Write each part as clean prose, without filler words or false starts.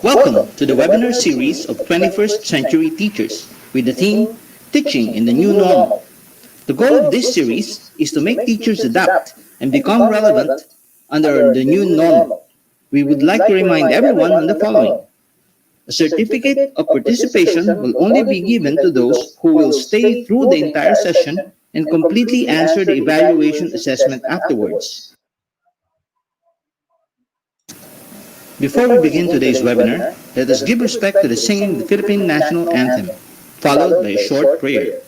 Welcome to the webinar series of 21st Century Teachers with the theme Teaching in the New Normal. The goal of this series is to make teachers adapt and become relevant under the new normal. We would like to remind everyone on the following. A certificate of participation will only be given to those who will stay through the entire session and completely answer the evaluation assessment afterwards. Before we begin today's webinar, let us give respect to the singing the Philippine National Anthem, followed by a short prayer.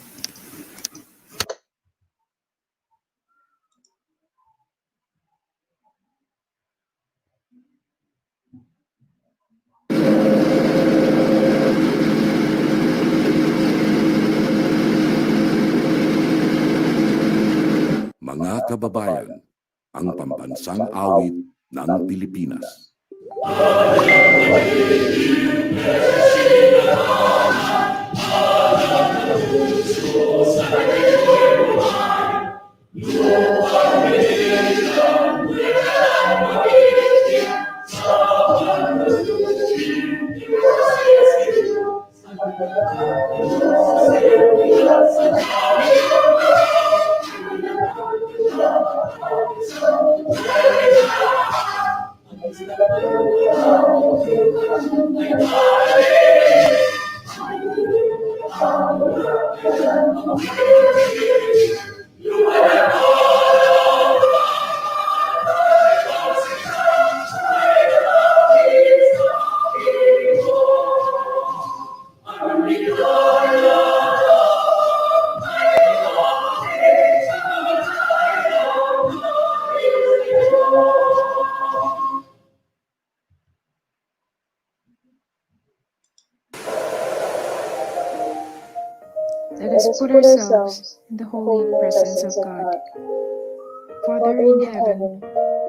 Mga kababayan, ang pambansang awit ng Pilipinas. Let us put ourselves in the holy presence of God. Father in heaven,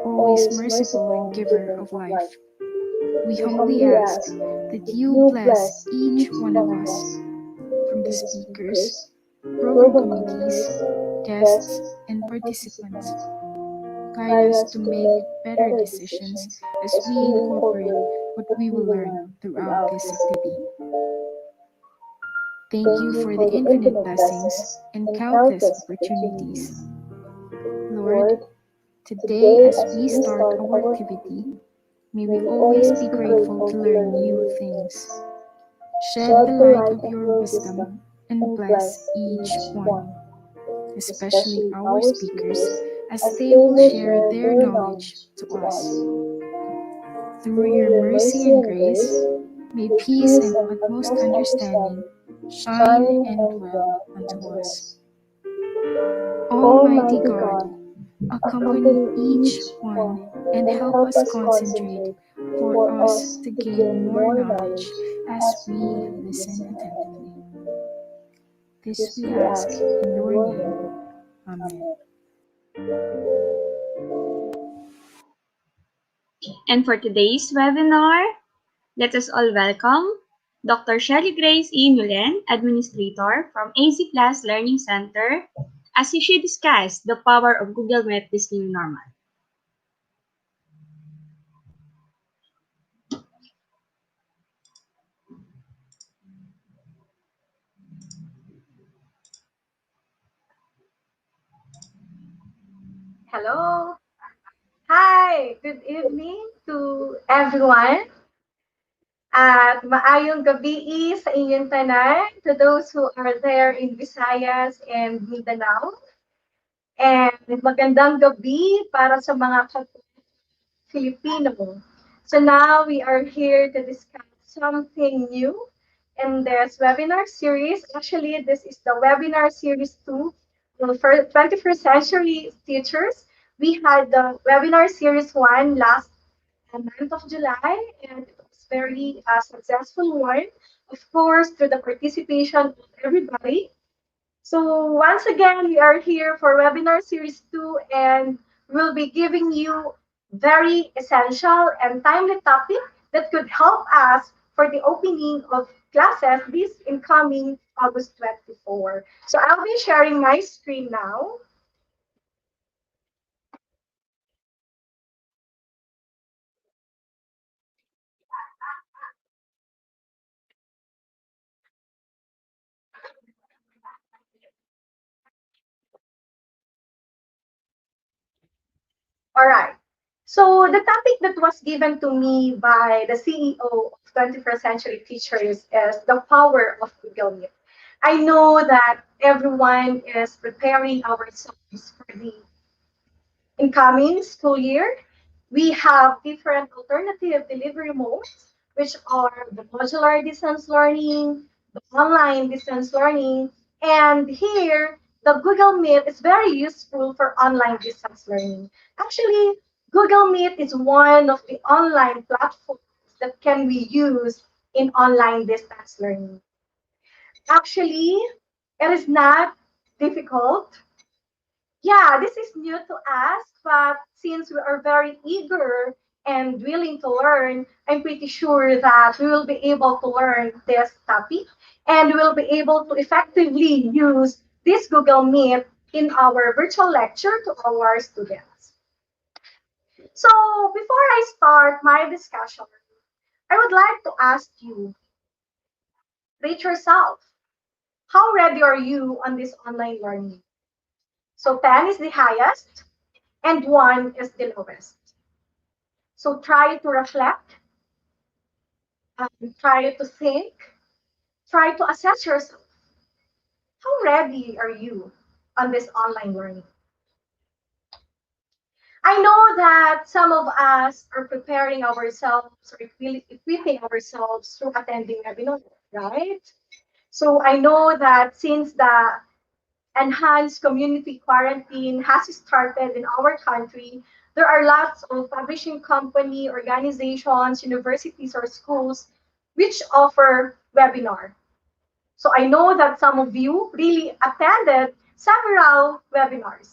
always merciful and giver of life, we humbly ask that you bless each one of us, from the speakers, program committees, guests, and participants. Guide us to make better decisions as we incorporate what we will learn throughout this activity. Thank you for the infinite blessings and countless opportunities. Lord, today as we start our activity, may we always be grateful to learn new things. Shed the light of your wisdom and bless each one, especially our speakers, as they will share their knowledge to us. Through your mercy and grace, may peace and utmost understanding shine and dwell unto us. Almighty God, accompany each one and help us concentrate for us to gain more knowledge as we listen attentively. This we ask in your name. Amen. And for today's webinar, let us all welcome Dr. Shelly Grace E. Nollen, Administrator from AZ Plus Learning Center, as she discussed the power of Google Meet this new normal. Hello. Hi. Good evening to everyone. At maayong gabi sa inyong tanan, to those who are there in Visayas and Mindanao. And magandang gabi para sa mga Filipino. So now we are here to discuss something new in this webinar series. Actually, this is the webinar series 2 for 21st century teachers. We had the webinar series 1 last month of July, and it was very successful one. Of course, through the participation of everybody. So once again, we are here for webinar series 2, and we'll be giving you very essential and timely topic that could help us for the opening of classes this incoming August 24. So I'll be sharing my screen now. All right. So the topic that was given to me by the CEO of 21st Century Teachers is the power of Google Meet. I know that everyone is preparing ourselves for the incoming school year. We have different alternative delivery modes, which are the modular distance learning, the online distance learning, and here the Google Meet is very useful for online distance learning. Actually, Google Meet is one of the online platforms that can be used in online distance learning. Actually, it is not difficult. Yeah, this is new to us, but since we are very eager and willing to learn, I'm pretty sure that we will be able to learn this topic and we will be able to effectively use this Google Meet in our virtual lecture to our students. So before I start my discussion, I would like to ask you, rate yourself. How ready are you on this online learning? So 10 is the highest and 1 is the lowest. So try to reflect, try to think, try to assess yourself. How ready are you on this online learning? I know that some of us are preparing ourselves or equipping ourselves through attending webinar, right? So I know that since the enhanced community quarantine has started in our country, there are lots of publishing company, organizations, universities, or schools which offer webinar. So I know that some of you really attended several webinars.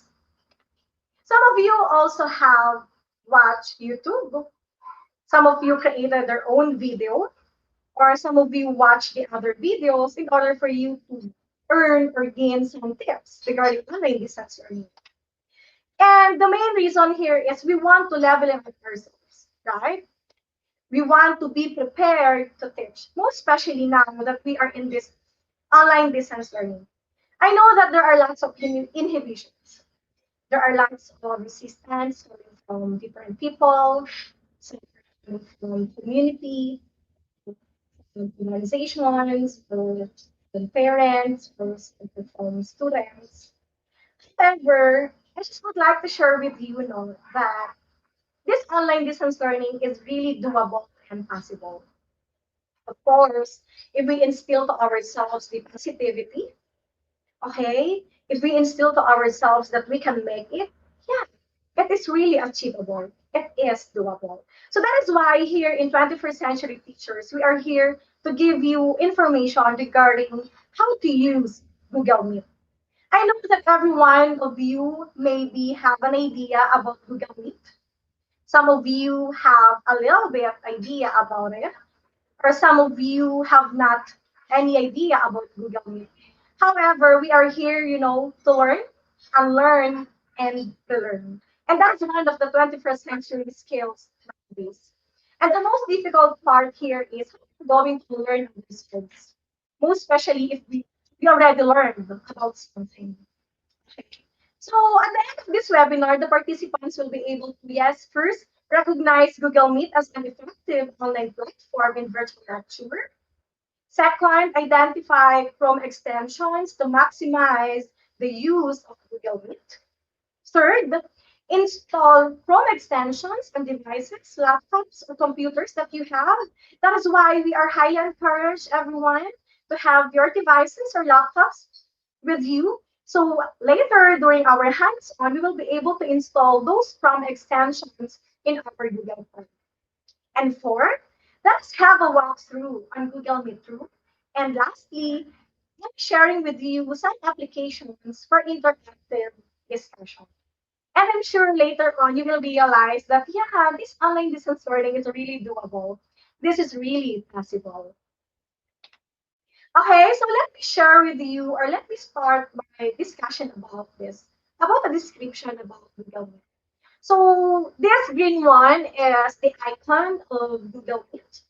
Some of you also have watched YouTube. Some of you created their own video, or some of you watch the other videos in order for you to earn or gain some tips regarding online distance learning. And the main reason here is we want to level up ourselves, right? We want to be prepared to teach, most especially now that we are in this online distance learning. I know that there are lots of inhibitions. There are lots of resistance coming from different people, some from community, organizations, from parents, from students. However, I just would like to share with you, that this online distance learning is really doable and possible. Of course, if we instill to ourselves the positivity, okay, if we instill to ourselves that we can make it, yeah, it is really achievable. It is doable. So that is why here in 21st Century Teachers, we are here to give you information regarding how to use Google Meet. I know that every one of you maybe have an idea about Google Meet. Some of you have a little bit idea about it, or some of you have not any idea about Google Meet. However, we are here, to learn and learn and to learn. And that's one of the 21st century skills nowadays. And the most difficult part here is how we're going to learn these skills. Most especially if we already learned about something. So at the end of this webinar, the participants will be able to, yes, first, recognize Google Meet as an effective online platform in virtual lecture. Second, identify Chrome extensions to maximize the use of Google Meet. Third, install Chrome extensions on devices, laptops, or computers that you have. That is why we are highly encourage everyone to have your devices or laptops with you. So later during our hands-on, we will be able to install those Chrome extensions in our Google Chrome. And fourth, let's have a walkthrough on Google Meet Room. And lastly, I'm sharing with you some applications for interactive discussion. And I'm sure later on you will realize that, yeah, this online distance learning is really doable. This is really possible. Okay, so let me share with you, or let me start my discussion about this, about a description about Google Meet. So this green one is the icon of Google Meet,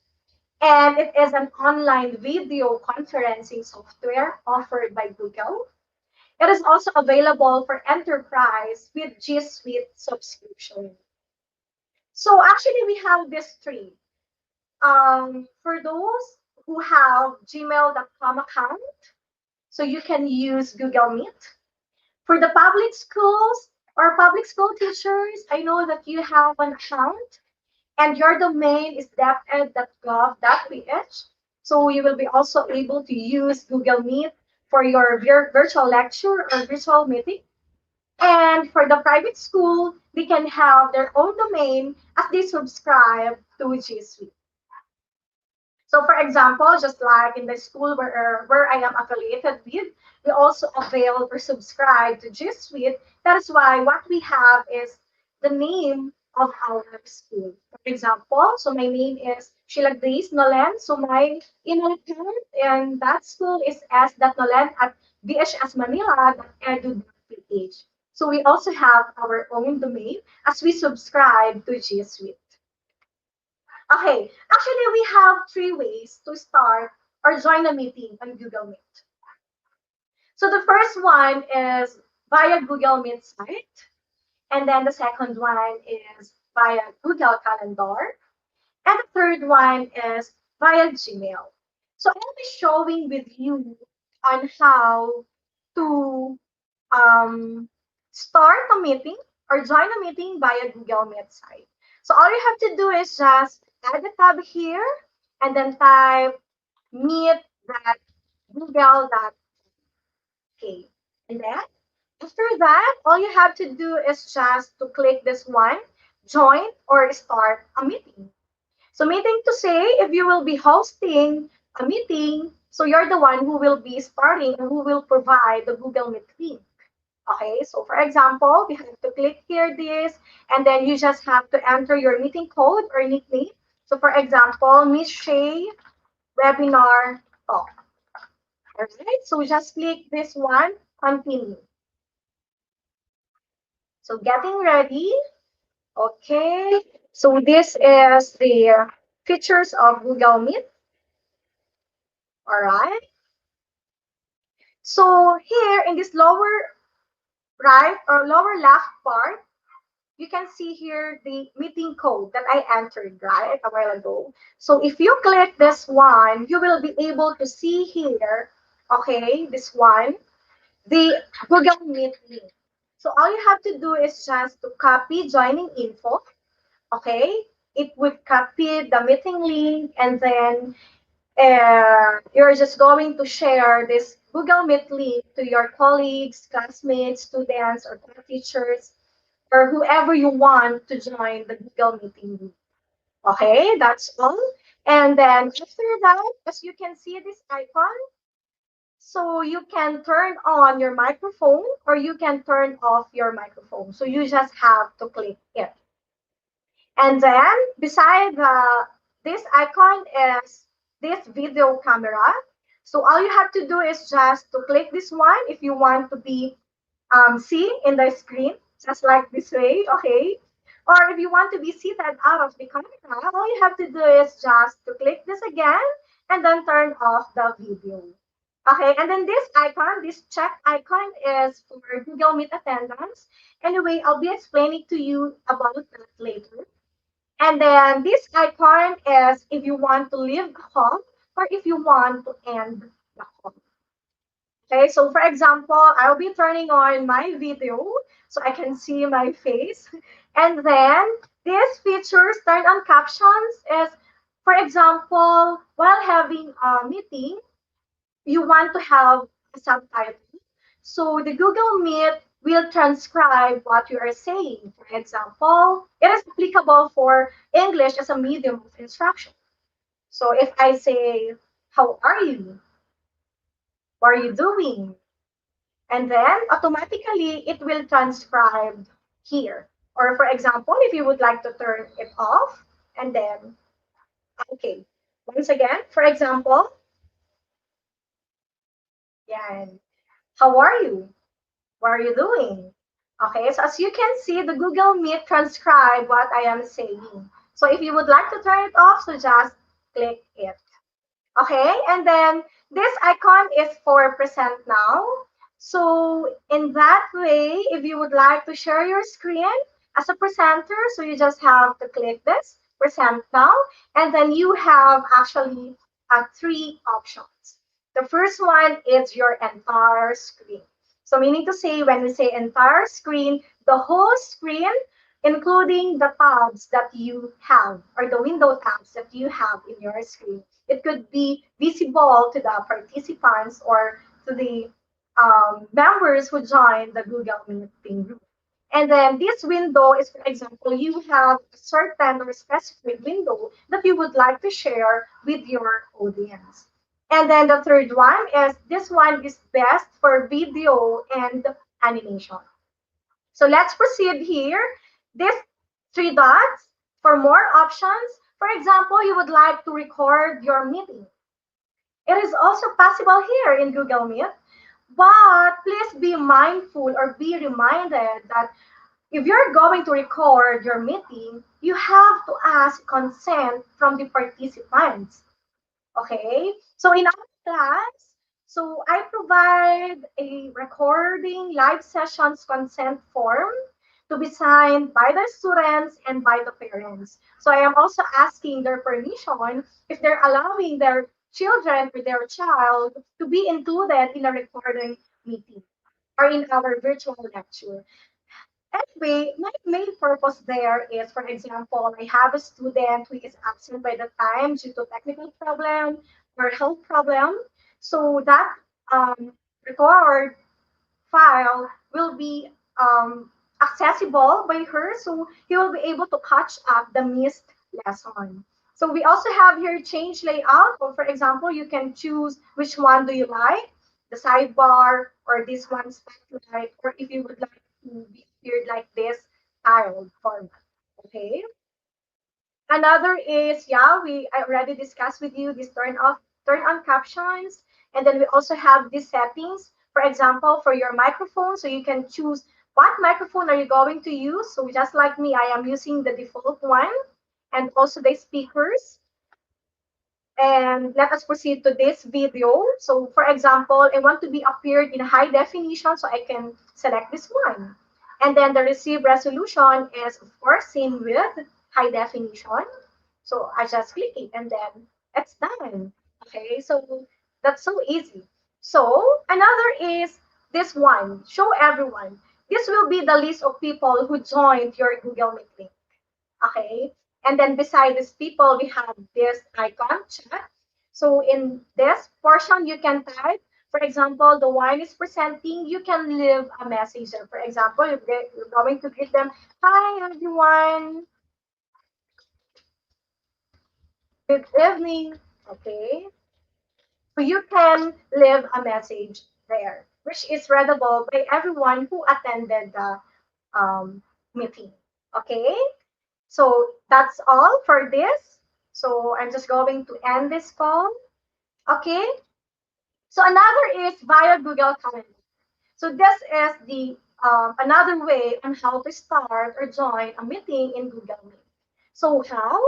and it is an online video conferencing software offered by Google. It is also available for enterprise with G Suite subscription. So actually, we have these three. For those who have gmail.com account, so you can use Google Meet. For the public schools or public school teachers, I know that you have an account and your domain is deped.gov.ph. So you will be also able to use Google Meet for your virtual lecture or virtual meeting. And for the private school, they can have their own domain as they subscribe to G Suite. So for example, just like in the school where I am affiliated with, we also avail or subscribe to G Suite. That is why what we have is the name of our school. For example, so my name is Sheila Grace Nollen. So my email account and that school is s.nolen at bhsmanila.edu.ph. So we also have our own domain as we subscribe to G Suite. Okay, actually, we have three ways to start or join a meeting on Google Meet. So the first one is via Google Meet site, and then the second one is via Google Calendar, and the third one is via Gmail. So I'll be showing with you on how to um, start a meeting or join a meeting via Google Meet site. So all you have to do is just add the tab here and then type meet.google.k. And then after that, all you have to do is just to click this one, join or start a meeting. So meaning to say, if you will be hosting a meeting, so you're the one who will be starting and who will provide the Google Meet link. Okay, so for example, we have to click here this, and then you just have to enter your meeting code or nickname. So for example, Miss Shay webinar talk. All right, so just click this one, continue. So getting ready. Okay, so this is the features of Google Meet. All right. So here in this lower right or lower left part, you can see here the meeting code that I entered right a while ago. So if you click this one, you will be able to see here, okay, this one, the Google Meet link. So all you have to do is just to copy joining info, okay? It would copy the meeting link and then you're just going to share this Google Meet link to your colleagues, classmates, students, or teachers, or whoever you want to join the Google Meeting group. Okay, that's all. And then after that, as you can see this icon, so you can turn on your microphone or you can turn off your microphone. So you just have to click it. And then beside this icon is this video camera. So all you have to do is just to click this one if you want to be seen in the screen, just like this way, okay? Or if you want to be seated out of the camera, all you have to do is just to click this again and then turn off the video. Okay, and then this icon, this check icon is for Google Meet attendance. Anyway, I'll be explaining to you about that later. And then this icon is if you want to leave the call or if you want to end the call. Okay, so for example, I'll be turning on my video so I can see my face. And then these features, turn on captions, is for example, while having a meeting, you want to have a subtitle. So the Google Meet will transcribe what you are saying. For example, it is applicable for English as a medium of instruction. So if I say, how are you? What are you doing? And then automatically it will transcribe here. Or for example, if you would like to turn it off, and then, okay. Once again, for example, yeah, how are you? What are you doing? Okay, so as you can see, the Google Meet transcribe what I am saying. So if you would like to turn it off, so just click it. Okay, and then this icon is for present now. So in that way, if you would like to share your screen, as a presenter, so you just have to click this present now, and then you have actually three options. The first one is your entire screen. So meaning to say, when we say entire screen, the whole screen, including the tabs that you have or the window tabs that you have in your screen. It could be visible to the participants or to the members who join the Google Meeting group. And then this window is, for example, you have a certain or specific window that you would like to share with your audience. And then the third one is this one is best for video and animation. So let's proceed here. These three dots for more options. For example, you would like to record your meeting. It is also possible here in Google Meet, but please be mindful or be reminded that if you're going to record your meeting, you have to ask consent from the participants. Okay, so in our class, so I provide a recording live sessions consent form to be signed by the students and by the parents. So I am also asking their permission if they're allowing their children or their child to be included in a recording meeting or in our virtual lecture. Anyway, my main purpose there is, for example, I have a student who is absent by the time due to technical problem or health problem. So that record file will be accessible by her. So he will be able to catch up the missed lesson. So we also have here change layout. Or for example, you can choose which one do you like, the sidebar or this one spotlight, or if you would like to be appeared like this tiled format. Okay. Another is, yeah, I already discussed with you this turn on captions. And then we also have these settings, for example, for your microphone. So you can choose what microphone are you going to use. So just like me, I am using the default one and also the speakers. And let us proceed to this video. So for example, I want to be appeared in high definition, so I can select this one. And then the receive resolution is, of course, same with high definition. So I just click it and then it's done. Okay, so that's so easy. So another is this one, show everyone. This will be the list of people who joined your Google Meet. Okay, and then beside these people we have this icon chat. So in this portion you can type, for example, the one is presenting, you can leave a message there. For example, you're going to greet them, hi everyone, good evening. Okay, so you can leave a message there which is readable by everyone who attended the meeting. Okay, so that's all for this. So I'm just going to end this call. Okay. So another is via Google Calendar. So this is the another way on how to start or join a meeting in Google Meet. So how?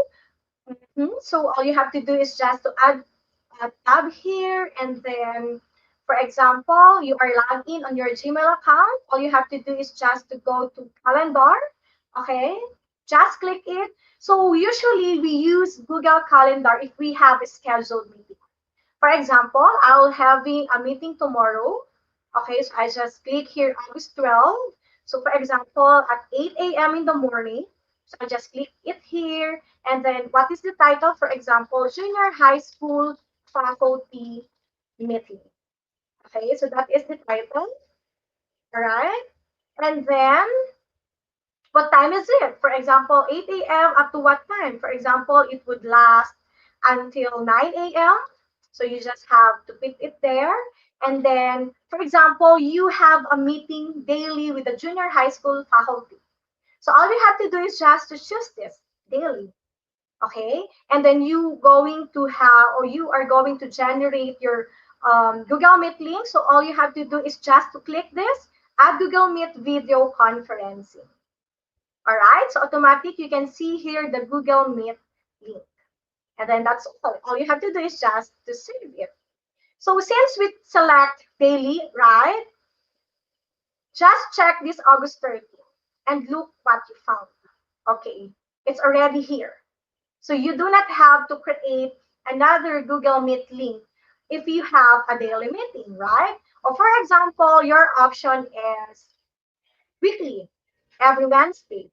So all you have to do is just to add a tab here, and then, for example, you are logged in on your Gmail account. All you have to do is just to go to calendar. Okay, just click it. So usually we use Google Calendar if we have a scheduled meeting. For example, I'll having a meeting tomorrow. Okay, so I just click here August 12. So for example, at 8 a.m. in the morning, so I just click it here. And then what is the title? For example, Junior High School Faculty Meeting. Okay, so that is the title. All right. And then what time is it? For example, 8 a.m. up to what time? For example, it would last until 9 a.m. So you just have to put it there. And then, for example, you have a meeting daily with the junior high school faculty. So all you have to do is just to choose this daily. Okay. And then you going to have, or you are going to generate your Google Meet link. So all you have to do is just to click this, add Google Meet video conferencing. All right, so automatic, you can see here the Google Meet link. And then that's all. All you have to do is just to save it. So since we select daily, right, just check this August 30th. and look what you found. Okay, it's already here. So you do not have to create another Google Meet link if you have a daily meeting, right? Or for example, your option is weekly, every Wednesday.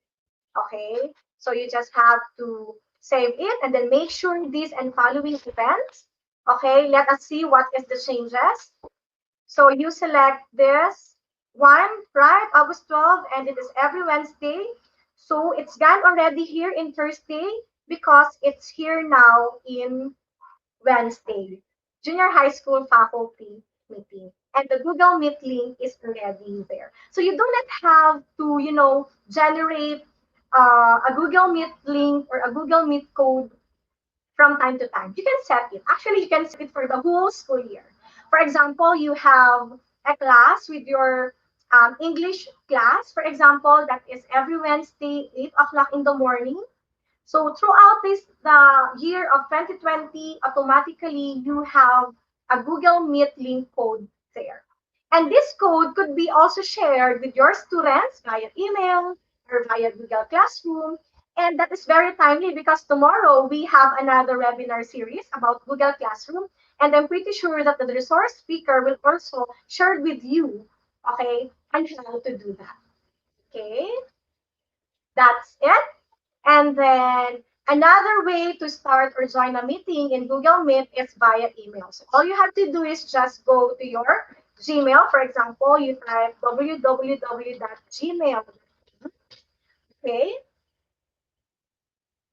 Okay, so you just have to save it and then make sure these and following events. Okay, let us see what is the changes. So you select this one, right? August 12, and it is every Wednesday. So it's gone already here in Thursday because it's here now in Wednesday. Junior high school faculty meeting. And the Google Meet link is already there. So you do not have to, generate a Google Meet link or a Google Meet code from time to time. You can set it. Actually, you can set it for the whole school year. For example, you have a class with your English class, for example, that is every Wednesday, 8 o'clock in the morning. So throughout the year of 2020, automatically you have a Google Meet link code there. And this code could be also shared with your students via email or via Google Classroom. And that is very timely because tomorrow we have another webinar series about Google Classroom. And I'm pretty sure that the resource speaker will also share with you, okay, on how to do that. Okay, that's it. And then another way to start or join a meeting in Google Meet is via email. So all you have to do is just go to your Gmail. For example, you type www.gmail.com. Okay.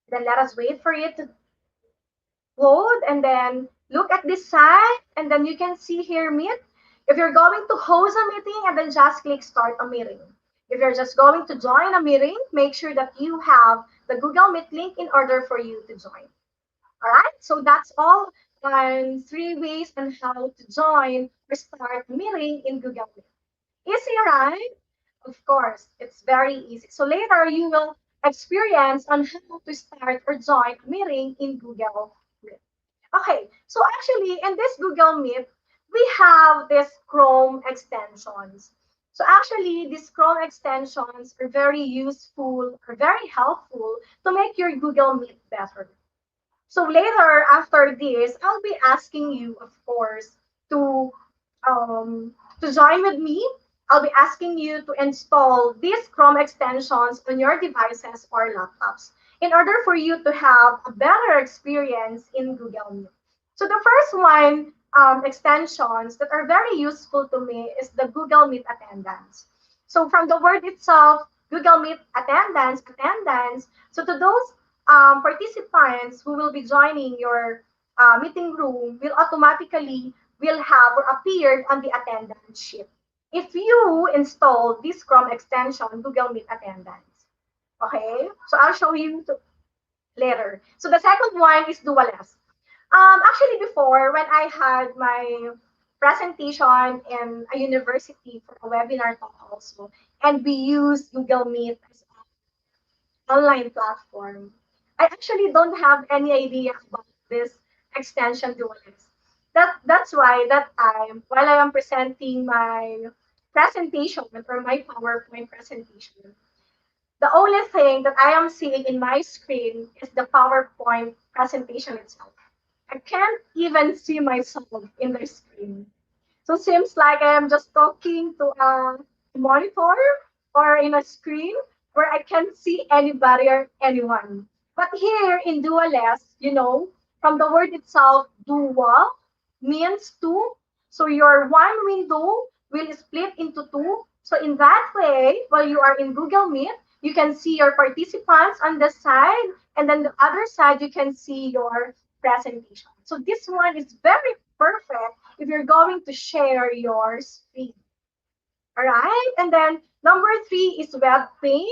Then let us wait for it to load and then look at this side and then you can see here Meet. If you're going to host a meeting and then just click start a meeting. If you're just going to join a meeting, make sure that you have the Google Meet link in order for you to join. All right, so that's all on 3 ways on how to join or start a meeting in Google Meet. Easy, right? Of course, it's very easy. So later you will experience on how to start or join a meeting in Google Meet. Okay, so actually in this Google Meet, we have this Chrome extensions. So actually, these Chrome extensions are very useful or very helpful to make your Google Meet better. So later, after this, I'll be asking you, of course, to join with me. I'll be asking you to install these Chrome extensions on your devices or laptops in order for you to have a better experience in Google Meet. So the first one, extensions that are very useful to me is the Google Meet attendance. So from the word itself, Google Meet attendance. So to those participants who will be joining your meeting room will automatically will have or appeared on the attendance sheet if you install this Chrome extension, Google Meet Attendance. Okay, so I'll show you later. So the second one is Duales. Actually, before when I had my presentation in a university for a webinar talk also, and we use Google Meet as online platform. I actually don't have any idea about this extension dualist. That's why that time while I am presenting my presentation or my PowerPoint presentation, the only thing that I am seeing in my screen is the PowerPoint presentation itself. I can't even see myself in the screen. So it seems like I am just talking to a monitor or in a screen where I can't see anybody or anyone. But here in Dualess, from the word itself, dual means two. So your one window will split into two. So in that way, while you are in Google Meet, you can see your participants on the side, and then the other side, you can see your presentation. So this one is very perfect if you're going to share your screen. All right. And then number 3 is web pane.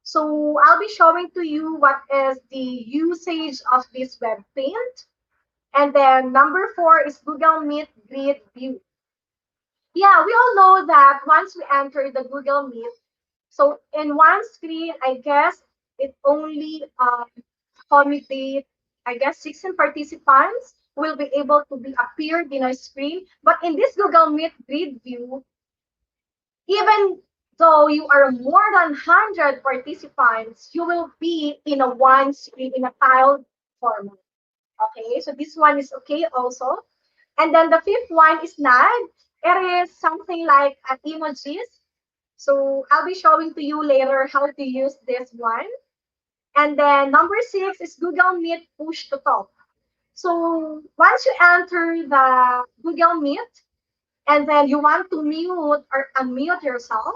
So I'll be showing to you what is the usage of this web paint. And then number 4 is Google Meet Grid View. Yeah, we all know that once we enter the Google Meet, so in one screen, I guess it only accommodate, I guess, 16 participants will be able to be appeared in a screen. But in this Google Meet grid view, even So you are more than 100 participants, you will be in a one screen in a tiled format. Okay, so this one is okay also. And then the fifth one is not. It is something like emojis. So I'll be showing to you later how to use this one. And then number six is Google Meet push to talk. So once you enter the Google Meet, and then you want to mute or unmute yourself,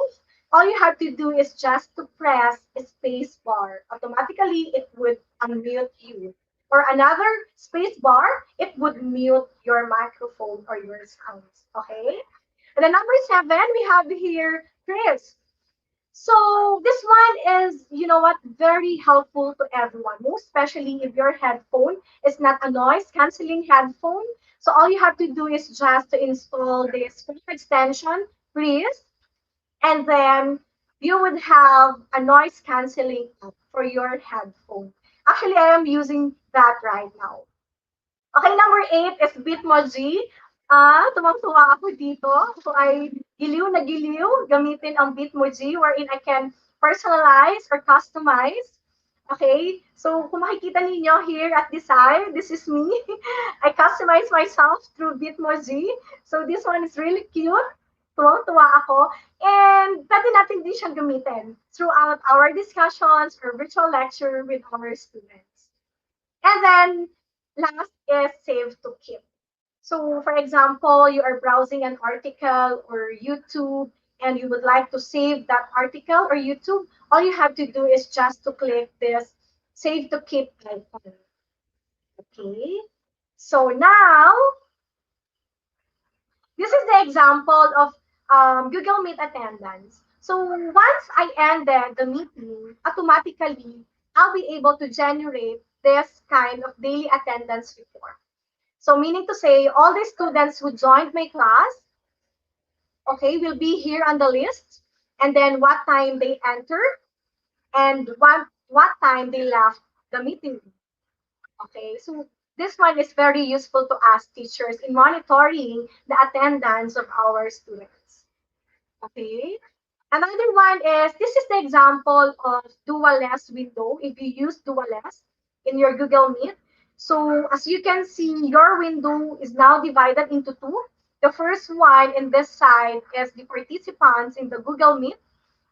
all you have to do is just to press space bar. Automatically, it would unmute you. Or another space bar, it would mute your microphone or your sounds. Okay? And then number seven, we have here Chris. So this one is, you know what, very helpful to everyone, most especially if your headphone is not a noise canceling headphone. So all you have to do is just to install this quick extension, Breeze, and then you would have a noise canceling app for your headphone. Actually, I am using that right now. Okay, number eight is Bitmoji. Tumang-tuwa ako dito. So ay giliw na giliw gamitin ang Bitmoji wherein I can personalize or customize. Okay, so kung makikita ninyo here at the side, this is me. I customize myself through Bitmoji. So this one is really cute. Tuwang-tuwa ako. And pwede natin din siyang gamitin throughout our discussions or virtual lecture with our students. And then last is save to keep. So for example, you are browsing an article or YouTube and you would like to save that article or YouTube, all you have to do is just to click this save to keep icon. Okay. So now, this is the example of Google Meet attendance. So once I ended the meeting, automatically, I'll be able to generate this kind of daily attendance report. So meaning to say, all the students who joined my class, okay, will be here on the list, and then what time they entered, and what time they left the meeting room. Okay, so this one is very useful to us teachers in monitoring the attendance of our students. Okay, another one is, this is the example of Dualess window. If you use Dualess in your Google Meet, so as you can see, your window is now divided into two. The first one in this side is the participants in the Google Meet,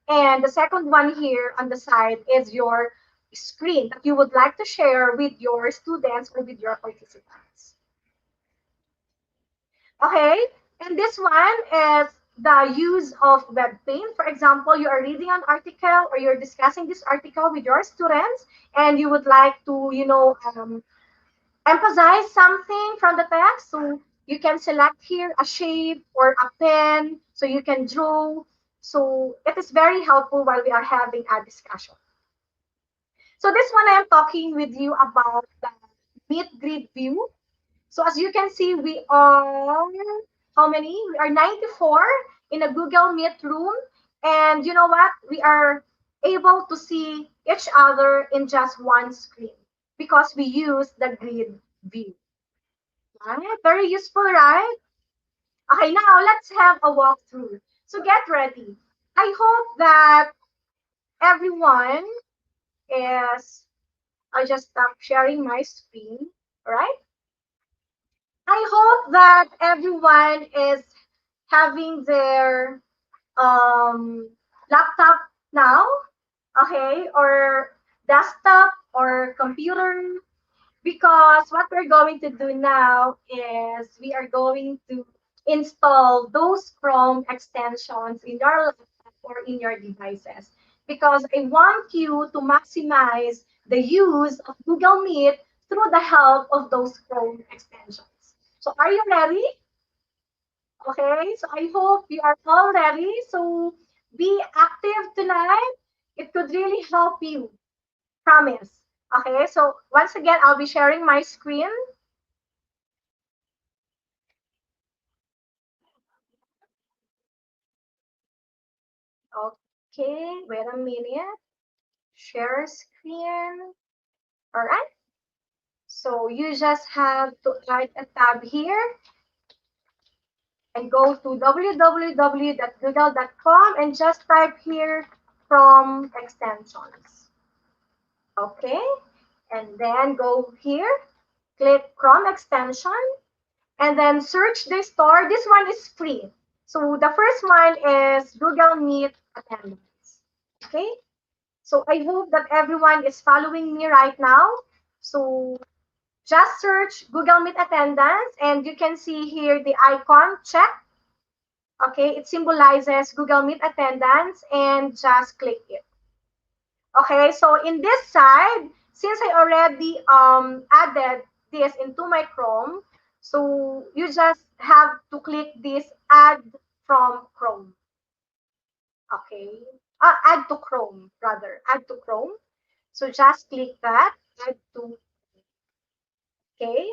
and the second one here on the side is your screen that you would like to share with your students or with your participants. Okay, and this one is the use of web paint. For example, you are reading an article or you're discussing this article with your students and you would like to, emphasize something from the text. So you can select here a shape or a pen so you can draw. So it is very helpful while we are having a discussion. So this one I am talking with you about the Meet Grid view. So as you can see, we are, how many? We are 94 in a Google Meet room. And you know what? We are able to see each other in just one screen because we use the grid view. Right? Very useful, right? Okay, now let's have a walkthrough. So get ready. I hope that everyone is, I just stop sharing my screen, all right? I hope that everyone is having their laptop now, okay, or desktop or computer, because what we're going to do now is we are going to install those Chrome extensions in your laptop or in your devices, because I want you to maximize the use of Google Meet through the help of those Chrome extensions. So are you ready? Okay, so I hope you are all ready. So be active tonight. It could really help you. Promise. Okay, so once again, I'll be sharing my screen. Okay, wait a minute. Share screen. All right. So you just have to add a tab here. and go to www.google.com and just type here Chrome extensions. Okay, and then go here, click Chrome extension, and then search the store. This one is free. So the first one is Google Meet attendance. Okay, so I hope that everyone is following me right now. So just search Google Meet attendance, and you can see here the icon check. Okay, it symbolizes Google Meet attendance, and just click it. Okay, so in this side, since I already added this into my Chrome, so you just have to click this add from Chrome. Okay, add to Chrome, rather, add to Chrome. So just click that, add to, okay.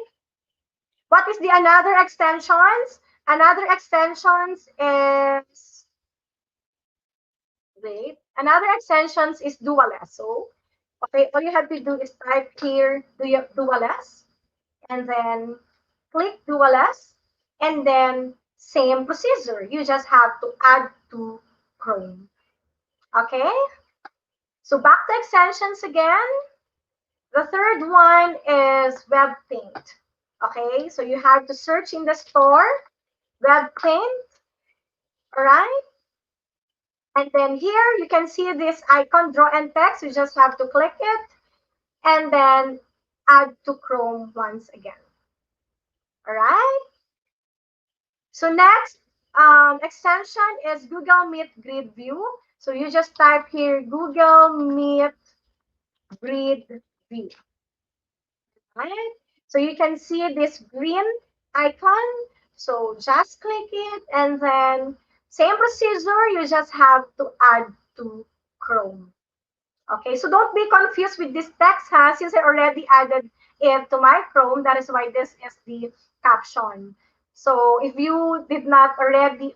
What is the another extensions? Another extensions is, wait, another extensions is Duales. So, okay, all you have to do is type here Duales, and then click Duales, and then same procedure. You just have to add to Chrome. Okay, so back to extensions again. The third one is Web Paint. Okay, so you have to search in the store Web Paint. All right. And then here you can see this icon, draw and text. You just have to click it and then add to Chrome once again. All right. So next extension is Google Meet Grid View. So you just type here Google Meet Grid View. Right? So you can see this green icon. So just click it, and then same procedure, you just have to add to Chrome. Okay, so don't be confused with this text, since I already added it to my Chrome. That is why this is the caption. So if you did not already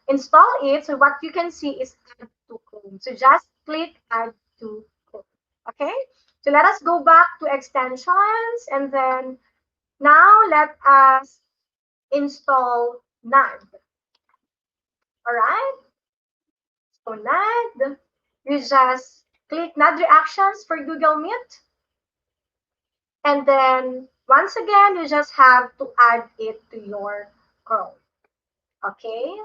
install it, so what you can see is add to Chrome. So just click add to Chrome. Okay, so let us go back to extensions, and then now let us install NAD. All right, so NAD, you just click NAD reactions for Google Meet. And then once again, you just have to add it to your Chrome. Okay.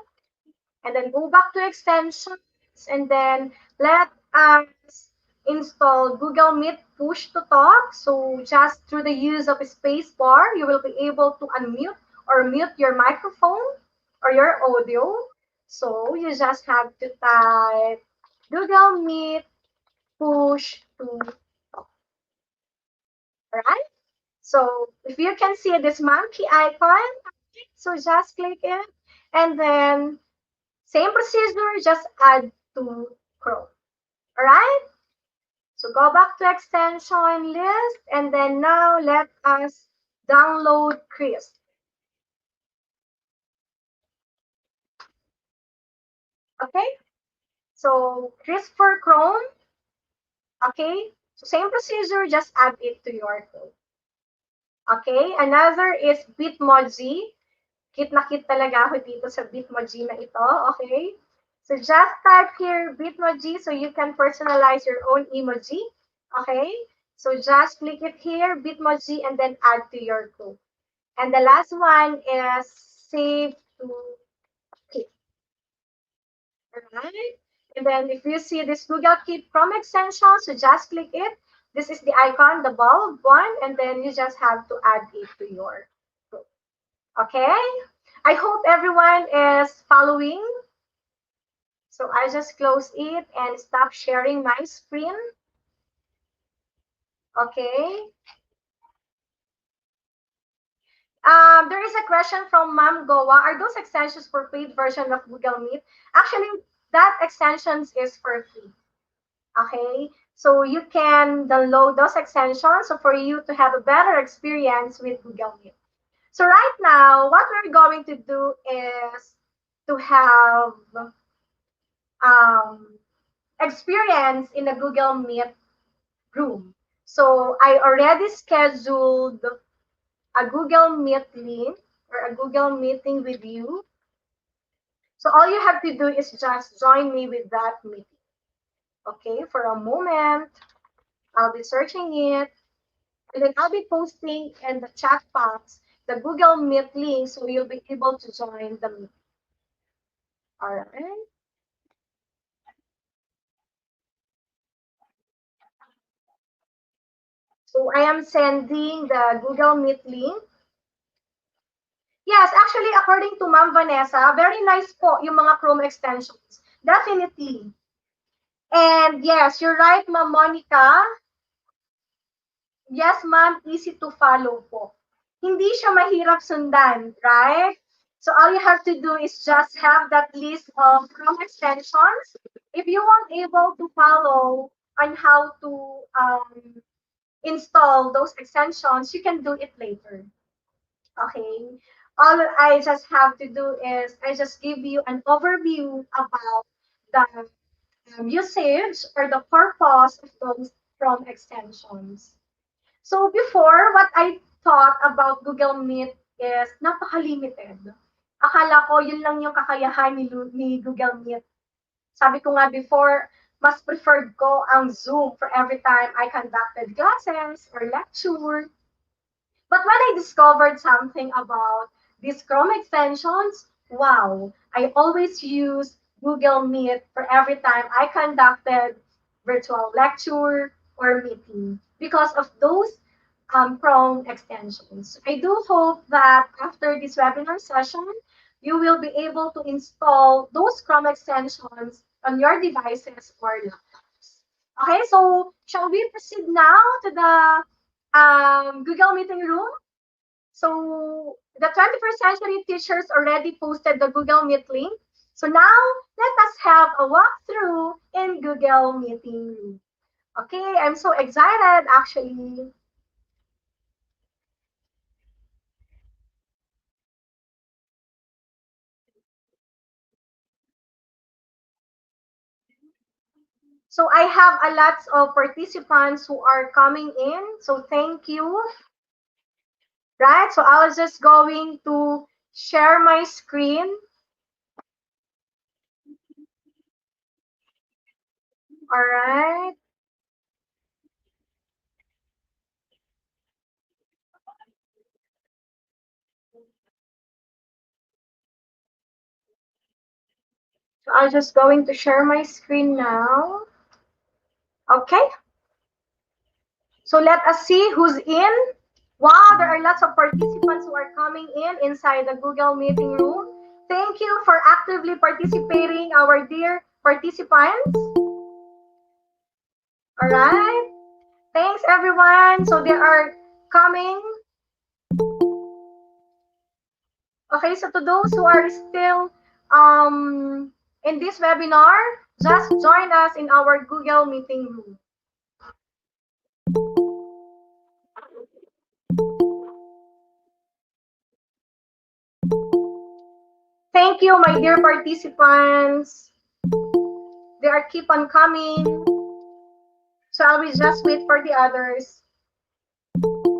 And then go back to extensions, and then let us install Google Meet Push to Talk. So just through the use of a space bar, you will be able to unmute or mute your microphone or your audio. So you just have to type Google Meet Push to Talk. All right. So if you can see this monkey icon, so just click it, and then same procedure, just add to Chrome. All right. So go back to extension list, and then now let us download Crisp. Okay. So Crisp for Chrome. Okay. So same procedure, just add it to your Chrome. Okay. Another is Bitmoji. Kit na kit talaga ako dito sa Bitmoji na ito. Okay. So just type here Bitmoji so you can personalize your own emoji. Okay. So just click it here, Bitmoji, and then add to your group. And the last one is save to Keep. Alright. And then if you see this Google Keep Chrome extension, so just click it. This is the icon, the bulb one, and then you just have to add it to your group. Okay. I hope everyone is following. So I just close it and stop sharing my screen. Okay. There is a question from Ma'am Goa. Are those extensions for paid version of Google Meet? Actually, that extensions is for free. Okay. So you can download those extensions so for you to have a better experience with Google Meet. So right now, what we're going to do is to have experience in the Google Meet room. So I already scheduled a Google Meet link or a Google meeting with you. So all you have to do is just join me with that meeting. Okay, for a moment, I'll be searching it, and then I'll be posting in the chat box the Google Meet link so you'll be able to join the meeting. All right. So I am sending the Google Meet link. Yes, actually, according to Ma'am Vanessa, very nice po yung mga Chrome extensions. Definitely. And yes, you're right, Ma'am Monica. Yes, ma'am, easy to follow po. Hindi siya mahirap sundan, right? So all you have to do is just have that list of Chrome extensions. If you weren't able to follow on how to install those extensions, you can do it later. Okay. All I just have to do is I just give you an overview about the usage or the purpose of those Chrome extensions. So before, what I thought about Google Meet is napaka-limited. Akala ko yun lang yung kakayahan ni Google Meet. Sabi ko nga before, mas preferred ko ang Zoom for every time I conducted classes or lecture. But when I discovered something about these Chrome extensions, wow, I always use Google Meet for every time I conducted virtual lecture or meeting because of those Chrome extensions. I do hope that after this webinar session, you will be able to install those Chrome extensions on your devices or laptops. Okay, so shall we proceed now to the Google Meeting Room? So the 21st century teachers already posted the Google Meet link. So now let us have a walkthrough in Google Meeting Room. Okay, I'm so excited actually. So I have a lot of participants who are coming in. So thank you. Right, so I was just going to share my screen. All right. So I'm just going to share my screen now. Okay. So let us see who's in. Wow, there are lots of participants who are coming in inside the Google Meeting Room. Thank you for actively participating, our dear participants. All right. Thanks, everyone. So they are coming. Okay, so to those who are still in this webinar, just join us in our Google Meeting Room. Thank you, my dear participants. They are keep on coming. So I will just wait for the others. All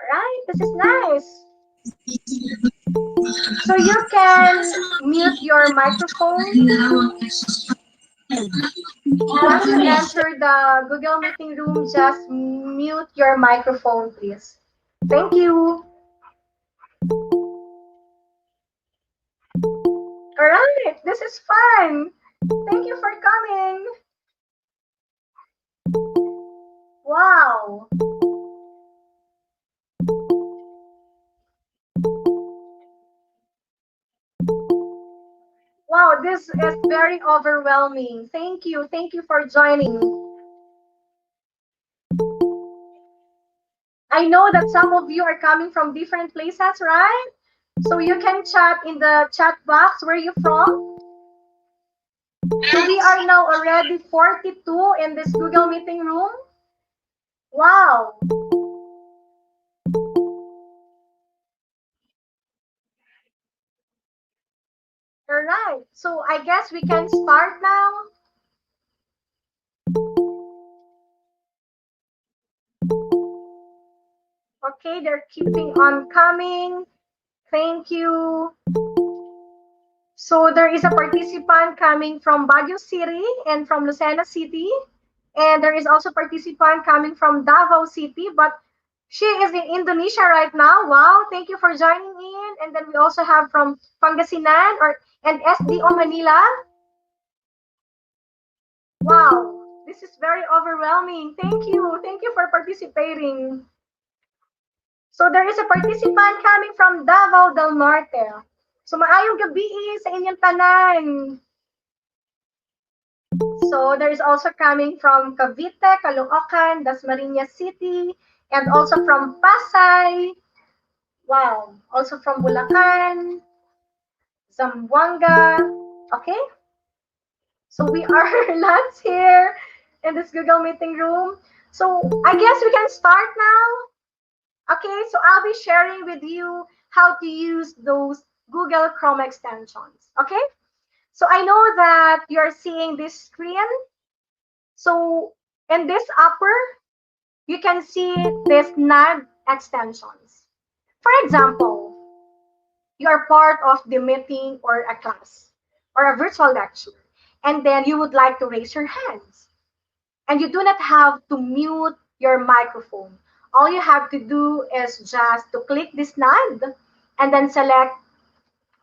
right, this is nice. So you can mute your microphone. Once you enter the Google Meeting Room, just mute your microphone, please. Thank you. All right, this is fun. Thank you for coming. Wow. Wow, this is very overwhelming. Thank you. Thank you for joining. I know that some of you are coming from different places, right? So you can chat in the chat box where you're from. So we are now already 42 in this Google Meeting Room. Wow. All right. So I guess we can start now. Okay, they're keeping on coming. Thank you. So there is a participant coming from Baguio City and from Lucena City. And there is also participant coming from Davao City, but she is in Indonesia right now. Wow, thank you for joining in. And then we also have from Pangasinan and SDO Manila. Wow, this is very overwhelming. Thank you. Thank you for participating. So there is a participant coming from Davao del Norte. So maayong gabi sa inyong tanan. So there is also coming from Cavite, Caloocan, Dasmariñas City, and also from Pasay. Wow, also from Bulacan, Zamboanga. Okay, so we are lots here in this Google meeting room. So I guess we can start now. Okay, so I'll be sharing with you how to use those Google Chrome extensions. Okay, so I know that you're seeing this screen. So in this upper, you can see these NAD extensions. For example, you are part of the meeting or a class or a virtual lecture, and then you would like to raise your hands. And you do not have to mute your microphone. All you have to do is just to click this NAD and then select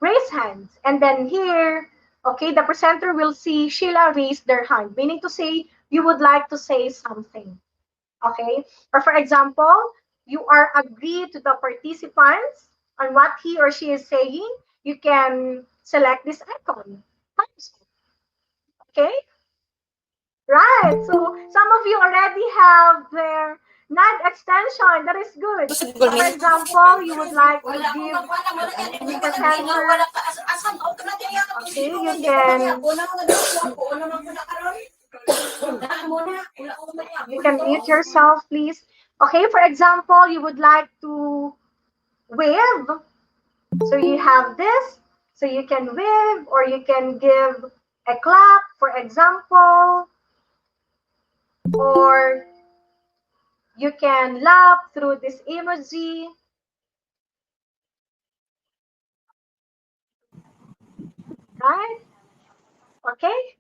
raise hands. And then here, okay, the presenter will see Sheila raise their hand, meaning to say you would like to say something. Okay, or for example, you are agreed to the participants on what he or she is saying, you can select this icon. Okay, right, so some of you already have their NAD extension. That is good. So for example, you would like to give the presenter, okay, you can mute yourself, please. Okay, for example, you would like to wave. So you have this, so you can wave or you can give a clap, for example, or you can laugh through this emoji, right? Okay,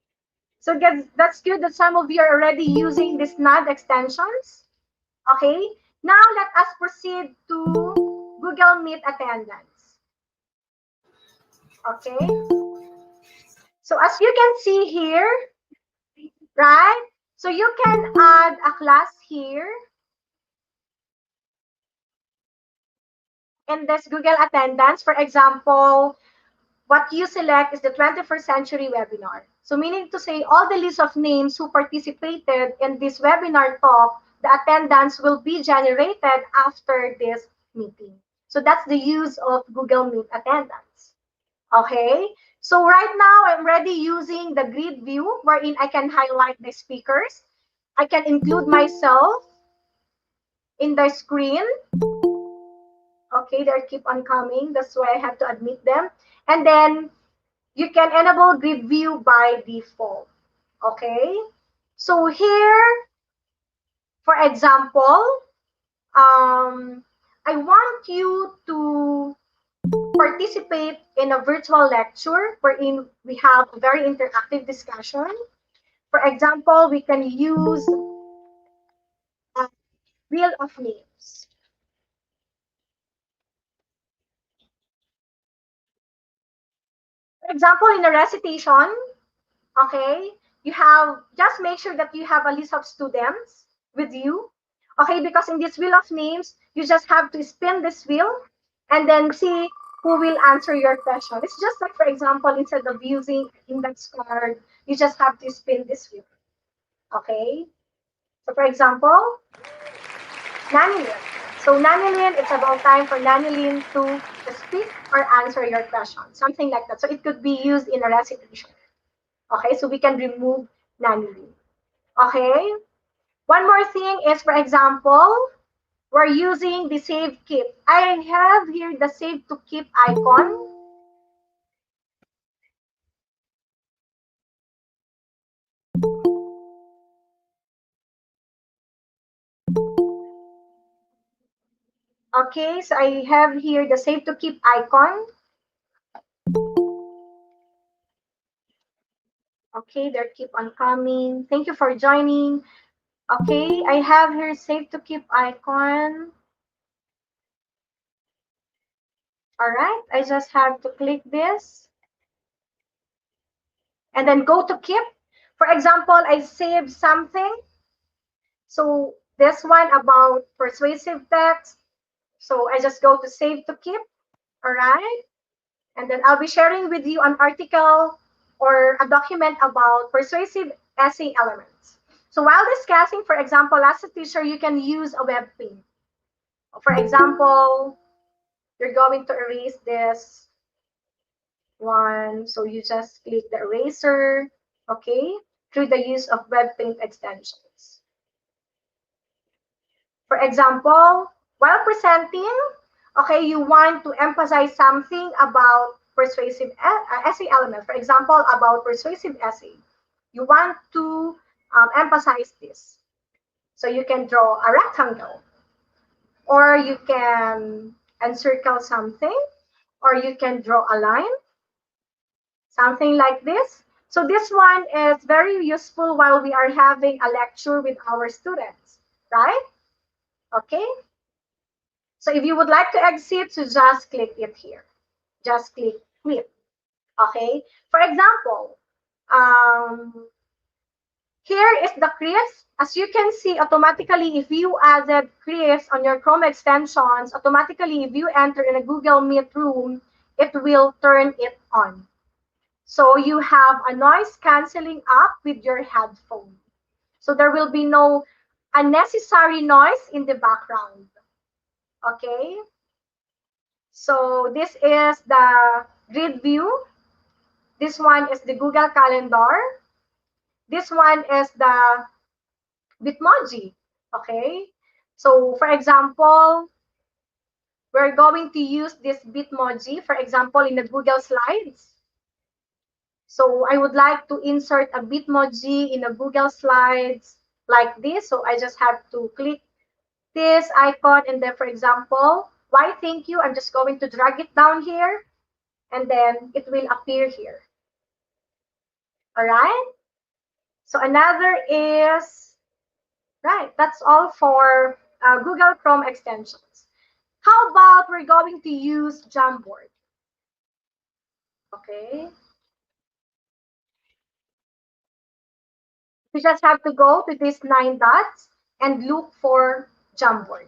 so that's good that some of you are already using these NAD extensions. Okay, now let us proceed to Google Meet attendance. Okay, so as you can see here, right? So you can add a class here in this Google Attendance. For example, what you select is the 21st century webinar. So meaning to say all the list of names who participated in this webinar talk, the attendance will be generated after this meeting. So that's the use of Google Meet attendance. Okay, so right now I'm already using the grid view wherein I can highlight the speakers. I can include myself in the screen. Okay, they keep on coming. That's why I have to admit them. And then you can enable grid view by default. Okay, so here, for example, I want you to participate in a virtual lecture wherein we have a very interactive discussion. For example, we can use a wheel of names. For example, in a recitation, okay, you have just make sure that you have a list of students with you. Okay, because in this wheel of names, you just have to spin this wheel and then see who will answer your question. It's just like, for example, instead of using index card, you just have to spin this wheel. Okay, so for example, Nanilin. So Nanilin, it's about time for Nanilin to speak or answer your question, something like that. So it could be used in a recitation. Okay, so we can remove Nanilin. Okay, one more thing is, for example, we're using the save keep. I have here the save to keep icon. Okay, so I have here the save to keep icon. Okay, they keep on coming. Thank you for joining. Okay, I have here save to keep icon. All right, I just have to click this and then go to keep. For example, I saved something. So this one about persuasive text. So I just go to save to keep. All right. And then I'll be sharing with you an article or a document about persuasive essay elements. So while discussing, for example, as a teacher, you can use a web page. For example, you're going to erase this one. So you just click the eraser, okay, through the use of web paint extensions. For example, while presenting, okay, you want to emphasize something about persuasive essay element. For example, about persuasive essay. You want to emphasize this. So you can draw a rectangle, or you can encircle something, or you can draw a line, something like this. So this one is very useful while we are having a lecture with our students, right? Okay. So if you would like to exit, so just click it here. Just click quit. Okay. For example, um, here is the crease. As you can see, automatically, if you added crease on your Chrome extensions, automatically, if you enter in a Google Meet room, it will turn it on. So you have a noise canceling app with your headphone. So there will be no unnecessary noise in the background. Okay. So this is the grid view. This one is the Google Calendar. This one is the Bitmoji. Okay. So for example, we're going to use this Bitmoji, for example, in the Google Slides. So I would like to insert a Bitmoji in a Google Slides like this. So I just have to click this icon and then, for example, why thank you, I'm just going to drag it down here and then it will appear here. All right. So another is, right, that's all for Google Chrome extensions. How about we're going to use Jamboard? Okay. We just have to go to these 9 dots and look for Jamboard.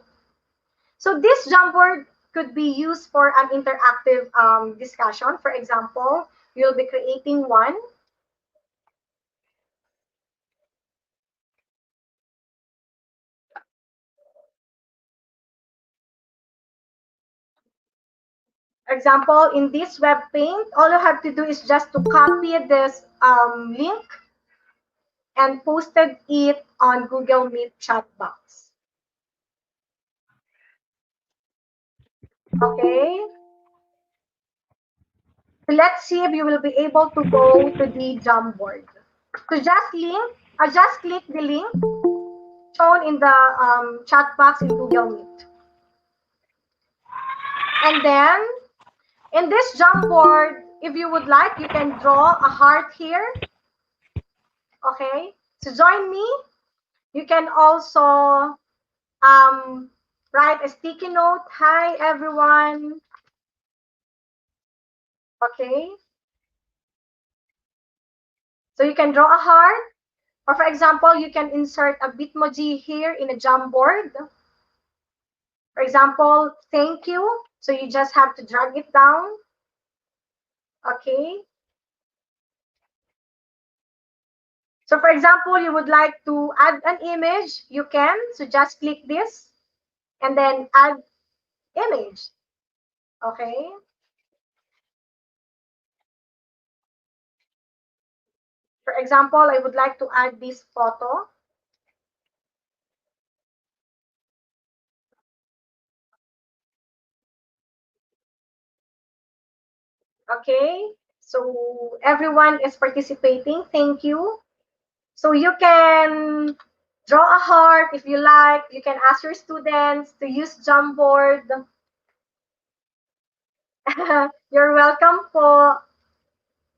So this Jamboard could be used for an interactive discussion. For example, you'll be creating one. Example, in this web paint, all you have to do is just to copy this link and posted it on Google Meet chat box. Okay. So let's see if you will be able to go to the Jamboard. So just click the link shown in the chat box in Google Meet. And then in this Jamboard, if you would like, you can draw a heart here. Okay. So join me. You can also write a sticky note. Hi, everyone. Okay. So you can draw a heart. Or for example, you can insert a Bitmoji here in a Jamboard. For example, thank you. So you just have to drag it down. Okay. So for example, you would like to add an image, you can. So just click this and then add image. Okay. For example, I would like to add this photo. Okay. So everyone is participating. Thank you. So you can Draw a heart if you like. You can ask your students to use Jamboard. You're welcome po.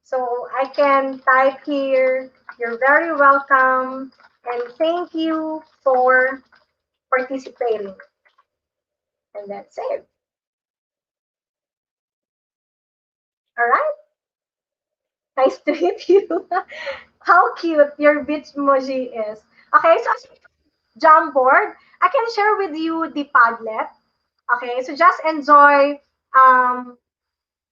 So I can type here, you're very welcome, and thank you for participating. And that's it. All right. Nice to meet you. How cute your Bitmoji is. Okay, so as Jamboard, I can share with you the Padlet. Okay, so just enjoy um,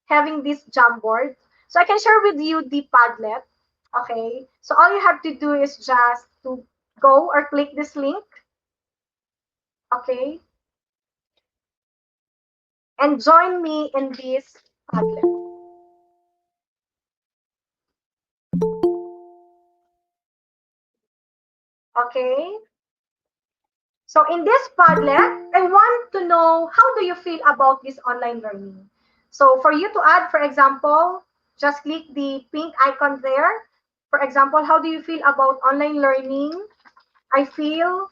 having this Jamboard. So I can share with you the Padlet. Okay, so all you have to do is just to go or click this link. Okay, and join me in this Padlet. Okay, so in this Padlet, I want to know how do you feel about this online learning. So for you to add, for example, just click the pink icon there. For example, how do you feel about online learning? I feel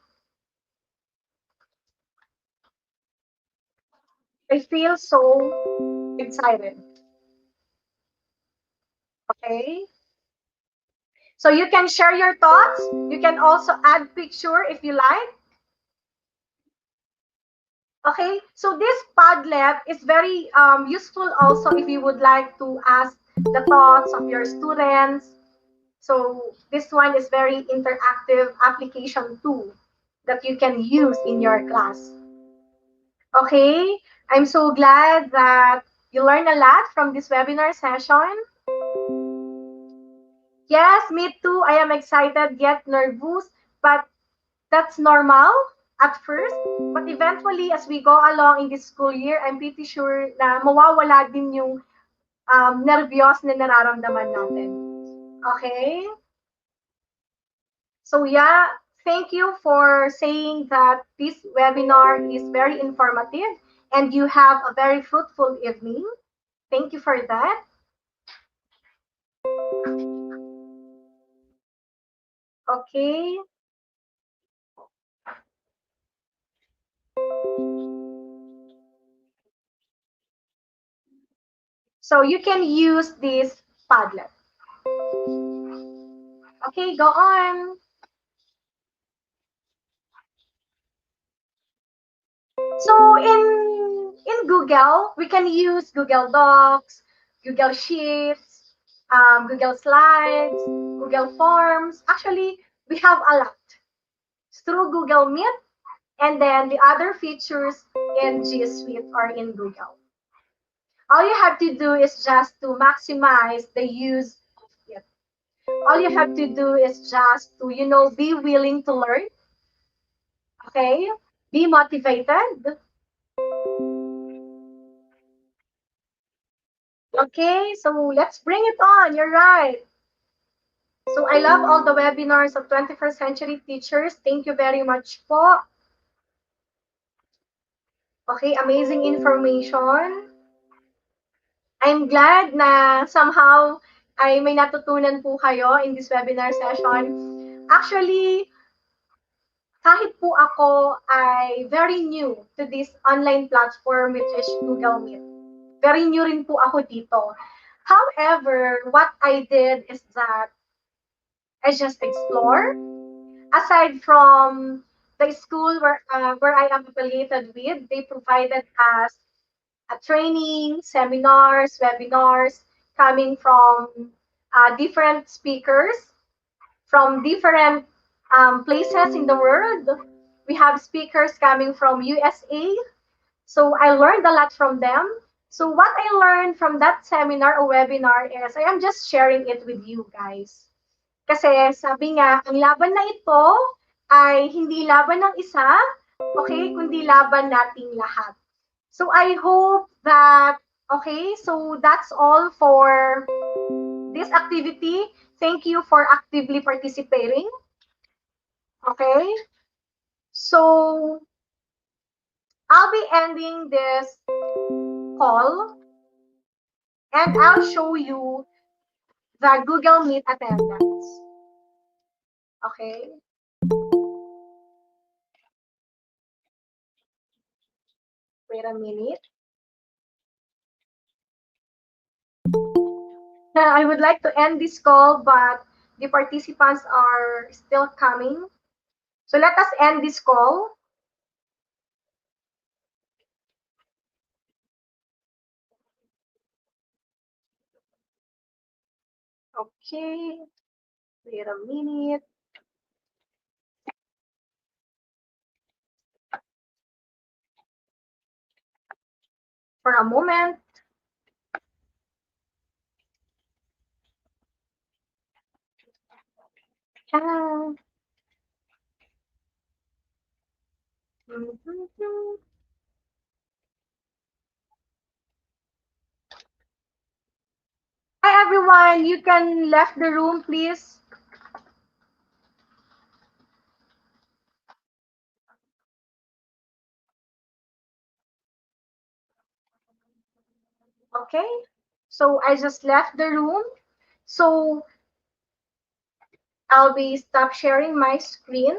so excited. Okay. So you can share your thoughts. You can also add picture if you like. Okay, so this Padlet is very useful also if you would like to ask the thoughts of your students. So this one is very interactive application tool that you can use in your class. Okay, I'm so glad that you learned a lot from this webinar session. Yes, me too. I am excited yet nervous, but that's normal at first. But eventually, as we go along in this school year, I'm pretty sure na mawawala din yung nervyos na nararamdaman natin. Okay? So yeah, thank you for saying that this webinar is very informative and you have a very fruitful evening. Thank you for that. Okay. So you can use this Padlet. Okay, go on. So in Google, we can use Google Docs, Google Sheets, Google Slides, Google Forms. Actually, we have a lot through Google Meet, and then the other features in G Suite or in Google. All you have to do is just to maximize the use of it. All you have to do is just to, be willing to learn. Okay? Be motivated. Okay, so let's bring it on. You're right. So I love all the webinars of 21st century teachers. Thank you very much po. Okay, amazing information. I'm glad na somehow ay may natutunan po kayo in this webinar session. Actually, kahit po ako ay very new to this online platform which is Google Meet. Very new rin po ako dito. However, what I did is that I just explore. Aside from the school where I am affiliated with, they provided us a training, seminars, webinars coming from different speakers from different places in the world. We have speakers coming from USA. So I learned a lot from them. So what I learned from that seminar or webinar is I am just sharing it with you guys. Kasi sabi nga, ang laban na ito ay hindi laban ng isa, okay, kundi laban nating lahat. So I hope that, okay, so that's all for this activity. Thank you for actively participating. Okay, so I'll be ending this call and I'll show you the Google Meet attendance. Okay. Wait a minute. I would like to end this call, but the participants are still coming. So let us end this call. Okay, wait a minute. For a moment. Ah. Mhm. Hi everyone, you can left the room please. Okay, so I just left the room. So I'll be stop sharing my screen.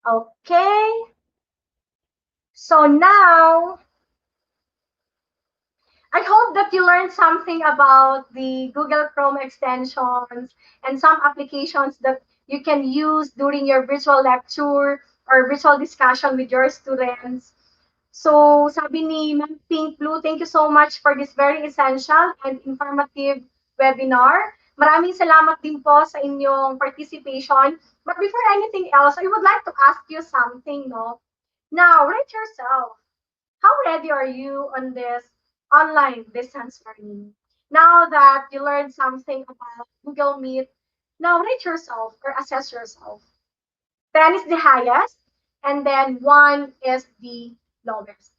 Okay, so now I hope that you learned something about the Google Chrome extensions and some applications that you can use during your virtual lecture or virtual discussion with your students. So sabi ni Ma'am Pink Blue, thank you so much for this very essential and informative webinar. Maraming salamat din po sa inyong participation. But before anything else, I would like to ask you something, no? Now, rate yourself. How ready are you on this online distance learning? Now that you learned something about Google Meet, now rate yourself or assess yourself. 10 is the highest, and then 1 is the lowest.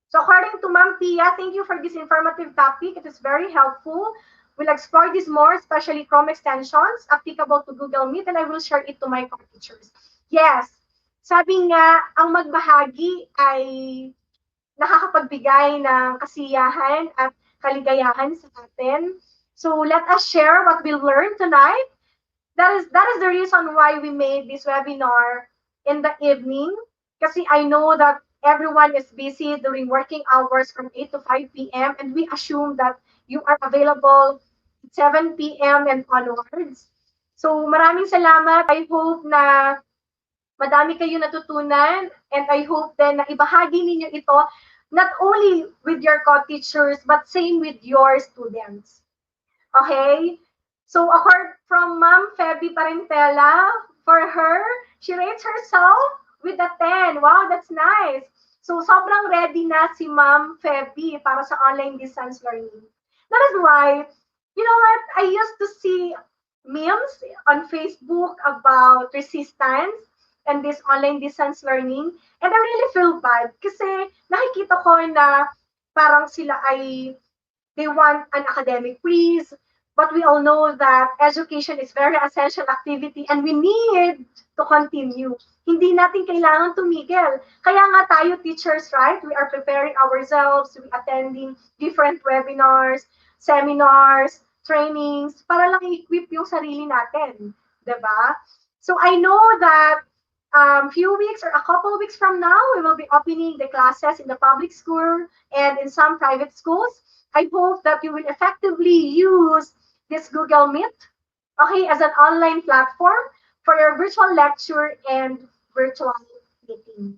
So according to Ma'am Pia, thank you for this informative topic. It is very helpful. We'll explore this more, especially Chrome extensions applicable to Google Meet, and I will share it to my co-teachers. Yes, sabi nga, ang magbahagi ay nakakapagbigay ng kasiyahan at kaligayahan sa atin. So let us share what we learned tonight. That is the reason why we made this webinar in the evening. Kasi I know that everyone is busy during working hours from 8 to 5 p.m. and we assume that you are available 7 p.m. and onwards. So maraming salamat. I hope na madami kayo natutunan and I hope then na ibahagi ninyo ito not only with your co-teachers but same with your students. Okay? So apart from Ma'am Feby Parentela, for her, she rates herself with a 10. Wow, that's nice. So sobrang ready na si Ma'am Feby para sa online distance learning. That is why, you know what, I used to see memes on Facebook about resistance and this online distance learning. And I really feel bad kasi nakikita ko na parang sila ay they want an academic freeze, but we all know that education is very essential activity and we need to continue. Hindi natin kailangan tumigil. Kaya nga tayo teachers, right? We are preparing ourselves, we attending different webinars, seminars, trainings, para lang i-equip yung sarili natin. Diba? So I know that few weeks or a couple of weeks from now, we will be opening the classes in the public school and in some private schools. I hope that you will effectively use this Google Meet, okay, as an online platform for your virtual lecture and virtual meeting.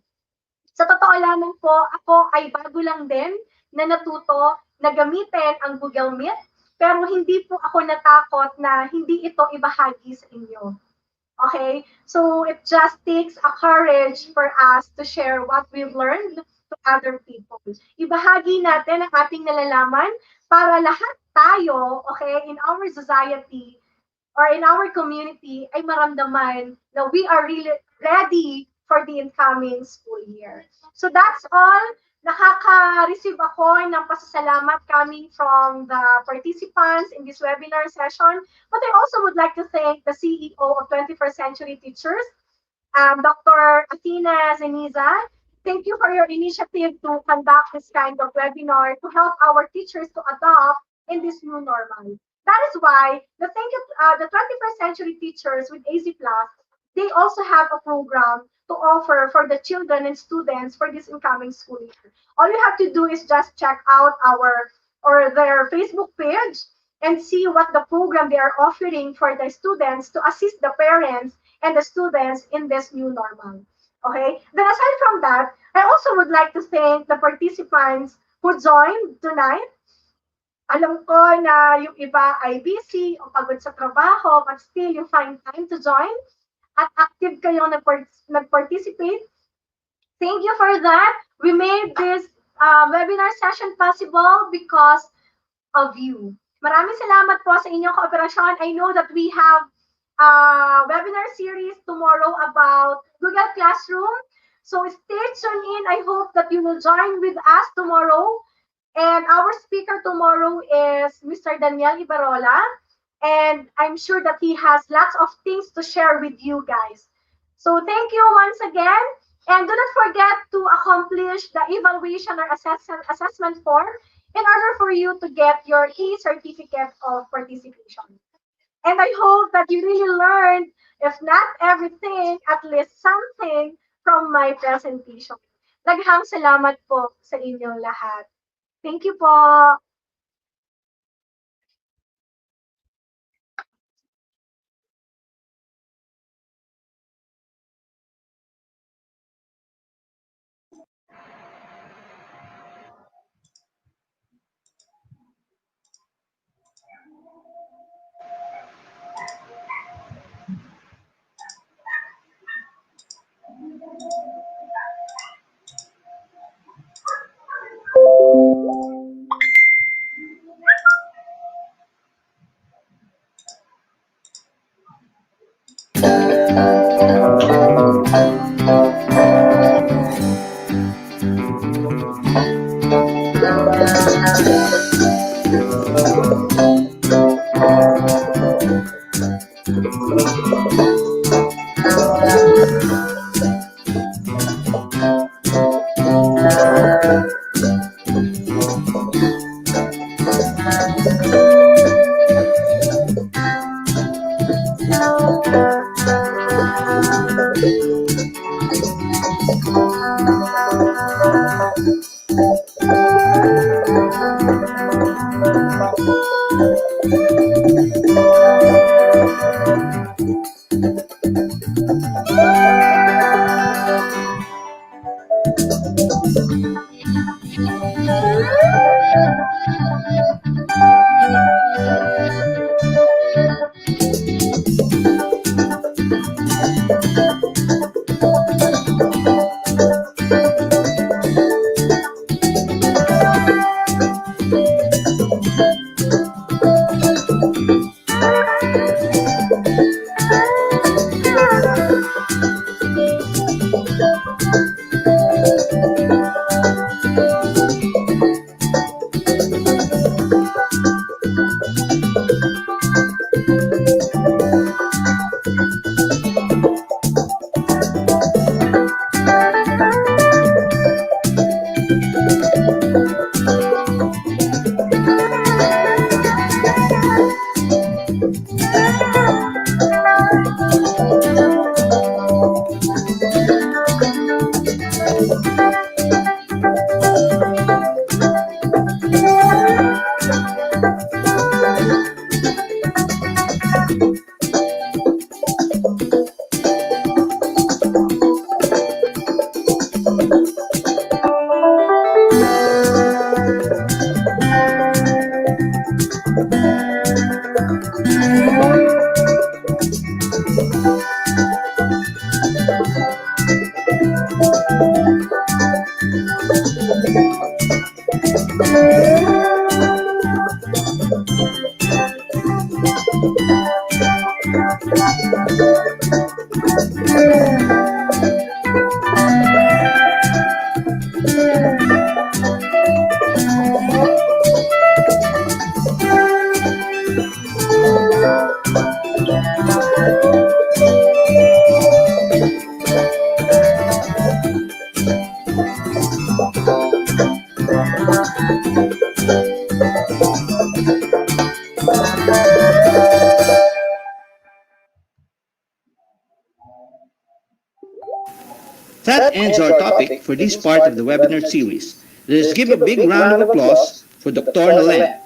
Sa totoo lamang po, ako ay bago lang din na natuto na gamitin ang Google Meet, pero hindi po ako natakot na hindi ito ibahagi sa inyo. Okay? So it just takes a courage for us to share what we've learned to other people. Ibahagi natin ang ating nalalaman para lahat tayo, okay, in our society or in our community ay maramdaman na we are really ready for the incoming school year. So that's all. Nakaka-receive ako ng pasasalamat coming from the participants in this webinar session. But I also would like to thank the CEO of 21st Century Teachers, Dr. Athena Zeniza, Thank you for your initiative to conduct this kind of webinar to help our teachers to adopt in this new normal. That is why the 21st century teachers with AZ Plus, they also have a program to offer for the children and students for this incoming school year. All you have to do is just check out our or their Facebook page and see what the program they are offering for the students to assist the parents and the students in this new normal. Okay? Then aside from that, I also would like to thank the participants who joined tonight. Alam ko na yung iba ay busy o pagod sa trabaho, but still you find time to join at active kayong nag-participate. Thank you for that. We made this webinar session possible because of you. Maraming salamat po sa inyong kooperasyon. I know that we have a webinar series tomorrow about Google Classroom. So stay tuned in. I hope that you will join with us tomorrow. And our speaker tomorrow is Mr. Daniel Ibarola. And I'm sure that he has lots of things to share with you guys. So thank you once again. And do not forget to accomplish the evaluation or assessment form in order for you to get your e-certificate of participation. And I hope that you really learned, if not everything, at least something from my presentation. Daghang salamat po sa inyong lahat. Thank you po. That ends our topic for this part of the webinar series. Let us give a big round of applause for Dr. Nollen.